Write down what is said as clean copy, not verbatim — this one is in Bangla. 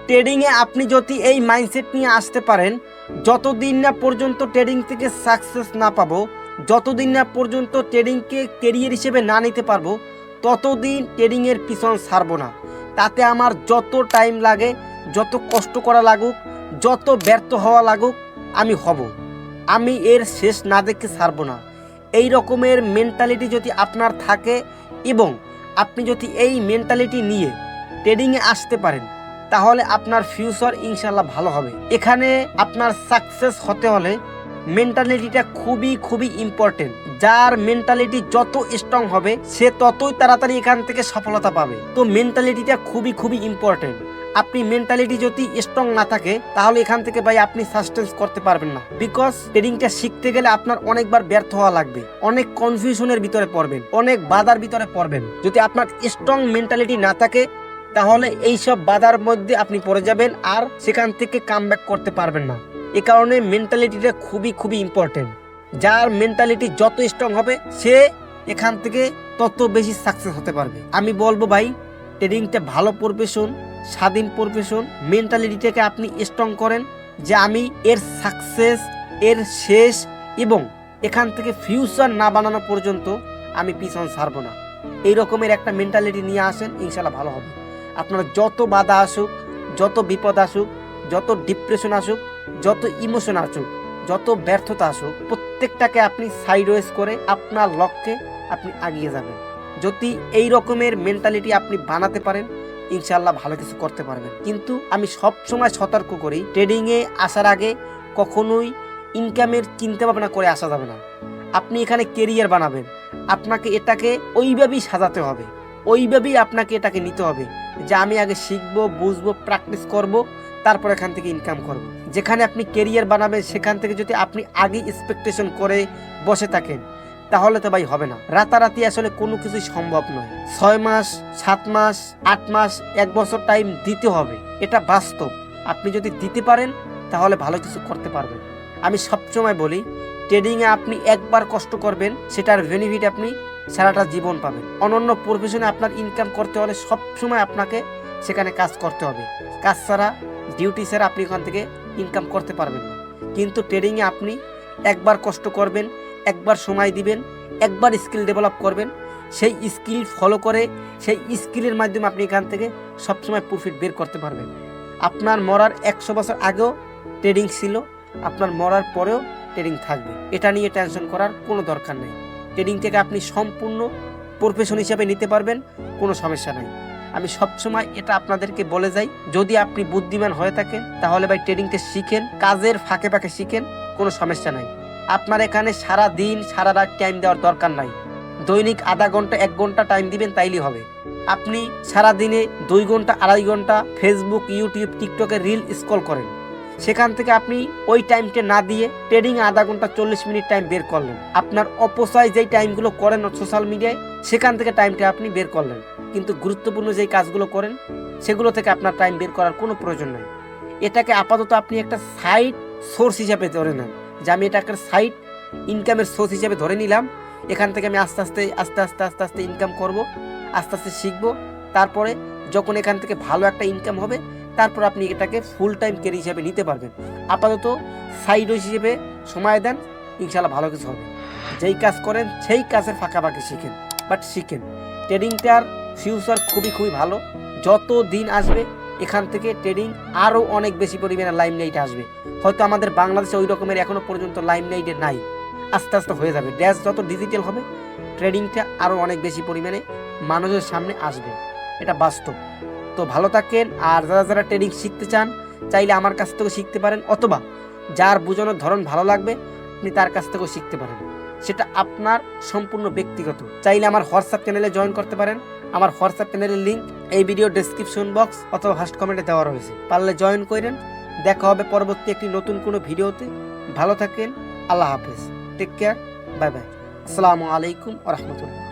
ট্রেডিংয়ে আপনি যদি এই মাইন্ডসেট নিয়ে আসতে পারেন, যতদিন না পর্যন্ত ট্রেডিং থেকে সাকসেস না পাবো, যতদিন না পর্যন্ত ট্রেডিংকে কেরিয়ার হিসেবে না নিতে পারবো, ততদিন ট্রেডিংয়ের পিছন ছাড়বো না। তাতে আমার যত টাইম লাগে, যত কষ্ট করা লাগুক, যত ব্যর্থ হওয়া লাগুক, আমি হব। আমি এর শেষ না দেখে ছাড়বো না। এই রকমের মেন্টালিটি যদি আপনার থাকে এবং আপনি যদি এই মেন্টালিটি নিয়ে ট্রেডিংয়ে আসতে পারেন, তাহলে আপনার ফিউচার ইনশাল্লাহ ভালো হবে। এখানে আপনার সাকসেস হতে হলে মেন্টালিটিটা খুবই ইম্পর্টেন্ট। যার মেন্টালিটি যত স্ট্রং হবে সে ততই তাড়াতাড়ি এখান থেকে সফলতা পাবে। তো মেন্টালিটিটা খুবই ইম্পর্টেন্ট। আপনি মেন্টালিটি যদি স্ট্রং না থাকে তাহলে এখান থেকে ভাই আপনি সাস্টেন্স করতে পারবেন না। বিকজ ট্রেডিংটা শিখতে গেলে আপনার অনেকবার ব্যর্থ হওয়া লাগবে, অনেক কনফিউশনের ভিতরে পড়বেন, অনেক বাধার ভিতরে পড়বেন। যদি আপনার স্ট্রং মেন্টালিটি না থাকে তাহলে এইসব বাধার মধ্যে আপনি পড়ে যাবেন আর সেখান থেকে কামব্যাক করতে পারবেন না। এ কারণে মেন্টালিটিটা খুবই ইম্পর্টেন্ট। যার মেন্টালিটি যত স্ট্রং হবে সে এখান থেকে তত বেশি সাকসেস হতে পারবে। আমি বলবো ভাই, ট্রেডিংটা ভালো প্রফেশন, স্বাধীন প্রফেশন। মেন্টালিটিটাকে আপনি স্ট্রং করেন যে আমি এর সাকসেস, এর শেষ এবং এখান থেকে ফিউচার না বানানো পর্যন্ত আমি পিছন ছাড়বো না। এই রকমের একটা মেন্টালিটি নিয়ে আসেন, ইনশাল্লাহ ভালো হবে। আপনার যত বাধা আসুক, যত বিপদ আসুক, যত ডিপ্রেশন আসুক, যত ইমোশন আসুক, যত ব্যর্থতা আসুক, প্রত্যেকটাকে আপনি সাইডওয়েজ করে আপনার লক্ষ্যে আপনি এগিয়ে যাবেন। যদি এই রকমের মেন্টালিটি আপনি বানাতে পারেন, ইনশাল্লাহ ভালো কিছু করতে পারবেন। কিন্তু আমি সব সময় সতর্ক করি, ট্রেডিংয়ে আসার আগে কখনোই ইনকামের চিন্তা ভাবনা করে আসা যাবে না। আপনি এখানে কেরিয়ার বানাবেন, আপনাকে এটাকে ওইভাবেই সাজাতে হবে, ওইভাবেই আপনাকে এটাকে নিতে হবে যে আমি আগে শিখবো, বুঝবো, প্র্যাকটিস করব, তারপর এখান থেকে ইনকাম করব। যেখানে আপনি কেরিয়ার বানাবেন সেখান থেকে যদি আপনি আগে এক্সপেকটেশন করে বসে থাকেন তাহলে তো ভাই হবে না। রাতারাতি আসলে কোনো কিছুই সম্ভব নয়। 6 মাস, 7 মাস, 8 মাস, 1 বছর টাইম দিতে হবে, এটা বাস্তব। আপনি যদি দিতে পারেন তাহলে ভালো কিছু করতে পারবেন। আমি সবসময় বলি, ট্রেডিংয়ে আপনি একবার কষ্ট করবেন, সেটার বেনিফিট আপনি সারাটা জীবন পাবেন। অনন্য প্রফেশনে আপনার ইনকাম করতে হলে সবসময় আপনাকে সেখানে কাজ করতে হবে। কাজ ছাড়া, ডিউটি ছাড়া আপনি ওখান থেকে ইনকাম করতে পারবেন না। কিন্তু ট্রেডিংয়ে আপনি একবার কষ্ট করবেন, একবার সময় দিবেন, একবার স্কিল ডেভেলপ করবেন, সেই স্কিল ফলো করে সেই স্কিলের মাধ্যমে আপনি এখান থেকে সবসময় প্রফিট বের করতে পারবেন। আপনার মরার 100 বছর আগেও ট্রেডিং ছিল, আপনার মরার পরেও ট্রেডিং থাকবে। এটা নিয়ে টেনশন করার কোনো দরকার নেই। ট্রেডিং থেকে আপনি সম্পূর্ণ প্রফেশন হিসেবে নিতে পারবেন, কোনো সমস্যা নাই। আমি সবসময় এটা আপনাদেরকে বলে যাই, যদি আপনি বুদ্ধিমান হয়ে থাকেন তাহলে ভাই ট্রেডিংটা শিখেন, কাজের ফাঁকে ফাঁকে শিখেন, কোনো সমস্যা নাই। আপনার এখানে সারা দিন সারা রাত টাইম দেওয়ার দরকার নাই। দৈনিক আধা ঘন্টা 1 ঘন্টা টাইম দিবেন, তাইলেই হবে। আপনি সারা দিনে 2 ঘন্টা 2.5 ঘন্টা ফেসবুক, ইউটিউব, টিকটকে রিল স্ক্রল করেন, সেখান থেকে আপনি ওই টাইমটা না দিয়ে ট্রেডিং আধা ঘন্টা 40 মিনিট টাইম বের করলেন। আপনার অপচয় যেই টাইমগুলো করেন সোশ্যাল মিডিয়ায়, সেখান থেকে টাইমটা আপনি বের করলেন। কিন্তু গুরুত্বপূর্ণ যেই কাজগুলো করেন সেগুলো থেকে আপনার টাইম বের করার কোনো প্রয়োজন নেই। এটাকে আপাতত আপনি একটা সাইড সোর্স হিসাবে ধরে নেন, যে আমি এটা একটা সাইড ইনকামের সোর্স হিসাবে ধরে নিলাম। এখান থেকে আমি আস্তে ইনকাম করব, আস্তে শিখবো। তারপরে যখন এখান থেকে ভালো একটা ইনকাম হবে, তারপর আপনি এটাকে ফুল টাইম ক্যারি হিসাবে নিতে পারবেন। আপাতত সাইড হিসেবে সময় দেন, ইনশাল্লাহ ভালো কিছু হবে। যেই কাজ করেন সেই কাজের ফাঁকাফাঁকি শিখেন, বাট শিখেন। ট্রেডিংটার ফিউচার খুবই ভালো। যত দিন আসবে এখান থেকে ট্রেডিং আরও অনেক বেশি পরিমাণে লাইমলাইটে আসবে। হয়তো আমাদের বাংলাদেশে ওই রকমের এখনো পর্যন্ত লাইমলাইটে নাই, আস্তে হয়ে যাবে। ড্যাশ যত ডিজিটাল হবে ট্রেডিংটা আরও অনেক বেশি পরিমাণে মানুষের সামনে আসবে, এটা বাস্তব। তো ভালো থাকেন। আর যারা ট্রেডিং শিখতে চান চাইলে আমার কাছ থেকেও শিখতে পারেন, অথবা যার বোঝানোর ধরন ভালো লাগবে আপনি তার কাছ থেকেও শিখতে পারেন, সেটা আপনার সম্পূর্ণ ব্যক্তিগত। চাইলে আমার হোয়াটসঅ্যাপ চ্যানেলে জয়েন করতে পারেন। আমার হোয়াটসঅ্যাপ চ্যানেলের লিঙ্ক এই ভিডিও ডেসক্রিপশন বক্স অথবা ফার্স্ট কমেন্টে দেওয়া রয়েছে, পারলে জয়েন করেন। দেখা হবে পরবর্তী একটি নতুন কোনো ভিডিওতে। ভালো থাকেন, আল্লাহ হাফেজ, টেক কেয়ার, বাই বাই, আসসালামু আলাইকুম ওয়া রাহমাতুল্লাহ।